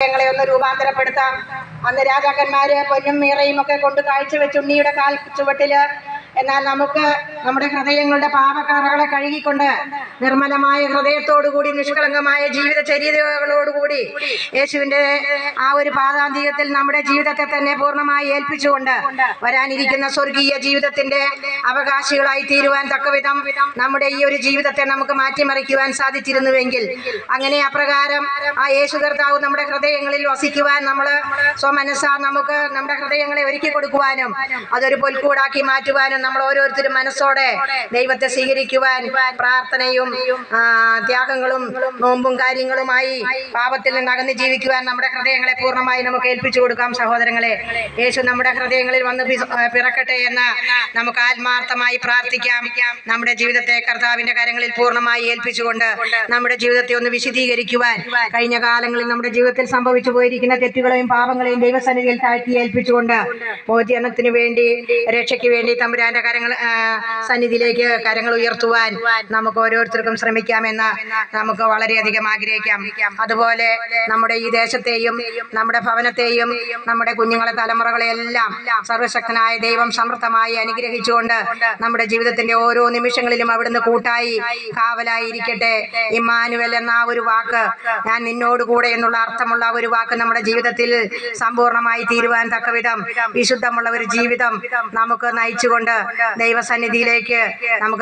ഹൃദയങ്ങളെ ഒന്ന് രൂപാന്തരപ്പെടുത്താം. അന്ന് രാജാക്കന്മാര് പൊന്നും മീറയും ഒക്കെ കൊണ്ട് കാഴ്ചവെച്ച് ഉണ്ണിയുടെ കാൽ ചുവട്ടില്. എന്നാൽ നമുക്ക് നമ്മുടെ ഹൃദയങ്ങളുടെ പാപക്കറകളെ കഴുകിക്കൊണ്ട് നിർമ്മലമായ ഹൃദയത്തോടുകൂടി നിഷ്കളങ്കമായ ജീവിതചര്യകളോടുകൂടി യേശുവിൻ്റെ ആ ഒരു പാദാന്ത്യത്തിൽ നമ്മുടെ ജീവിതത്തെ തന്നെ പൂർണ്ണമായി ഏൽപ്പിച്ചുകൊണ്ട് വരാനിരിക്കുന്ന സ്വർഗീയ ജീവിതത്തിന്റെ അവകാശികളായി തീരുവാൻ തക്കവിധം നമ്മുടെ ഈ ഒരു ജീവിതത്തെ നമുക്ക് മാറ്റിമറിക്കുവാൻ സാധിച്ചിരുന്നുവെങ്കിൽ, അങ്ങനെ അപ്രകാരം ആ യേശു കർത്താവ് നമ്മുടെ ഹൃദയങ്ങളിൽ വസിക്കുവാൻ നമ്മൾ സ്വമനസ്സാ നമുക്ക് നമ്മുടെ ഹൃദയങ്ങളെ ഒരുക്കി കൊടുക്കുവാനും അതൊരു പൊൽക്കൂടാക്കി മാറ്റുവാനും നമ്മൾ ഓരോരുത്തരും മനസ്സോടെ ദൈവത്തെ സ്വീകരിക്കുവാൻ പ്രാർത്ഥനയും ത്യാഗങ്ങളും നോമ്പും കാര്യങ്ങളുമായി പാപത്തിൽ നിന്ന് അകന്ന് ജീവിക്കുവാൻ നമ്മുടെ ഹൃദയങ്ങളെ പൂർണ്ണമായി നമുക്ക് ഏൽപ്പിച്ചു കൊടുക്കാം. സഹോദരങ്ങളെ, യേശു നമ്മുടെ ഹൃദയങ്ങളിൽ വന്ന് പിറക്കട്ടെ എന്ന് നമുക്ക് ആത്മാർത്ഥമായി പ്രാർത്ഥിക്കാം. നമ്മുടെ ജീവിതത്തെ കർത്താവിന്റെ കരങ്ങളിൽ പൂർണ്ണമായി ഏൽപ്പിച്ചുകൊണ്ട് നമ്മുടെ ജീവിതത്തെ ഒന്ന് വിശദീകരിക്കുവാൻ, കഴിഞ്ഞ കാലങ്ങളിൽ നമ്മുടെ ജീവിതത്തിൽ സംഭവിച്ചു പോയിരിക്കുന്ന തെറ്റുകളെയും പാപങ്ങളെയും ദൈവസന്നിധിയിൽ താഴ്ത്തി ഏൽപ്പിച്ചുകൊണ്ട് മോചനത്തിന് വേണ്ടി, രക്ഷയ്ക്ക് വേണ്ടി തമ്പുരാന്റെ സന്നിധിയിലേക്ക് കരങ്ങൾ ഉയർത്തുവാൻ നമുക്ക് ഓരോരുത്തർക്കും ശ്രമിക്കാമെന്ന് നമുക്ക് വളരെയധികം ആഗ്രഹിക്കാം. അതുപോലെ നമ്മുടെ ഈ ദേശത്തെയും നമ്മുടെ ഭവനത്തെയും നമ്മുടെ കുഞ്ഞുങ്ങളെ തലമുറകളെയെല്ലാം സർവശക്തനായ ദൈവം സമൃദ്ധമായി അനുഗ്രഹിച്ചുകൊണ്ട് നമ്മുടെ ജീവിതത്തിന്റെ ഓരോ നിമിഷങ്ങളിലും അവിടുന്ന് കൂട്ടായി കാവലായി ഇരിക്കട്ടെ. ഇമ്മാനുവൽ എന്ന ആ ഒരു വാക്ക്, ഞാൻ നിന്നോട് കൂടെ എന്നുള്ള അർത്ഥമുള്ള ഒരു വാക്ക് നമ്മുടെ ജീവിതത്തിൽ സമ്പൂർണ്ണമായി തീരുവാൻ തക്കവിധം വിശുദ്ധമുള്ള ഒരു ജീവിതം നമുക്ക് നയിച്ചുകൊണ്ട് ദൈവസന്നിധിയിലേക്ക് നമുക്ക്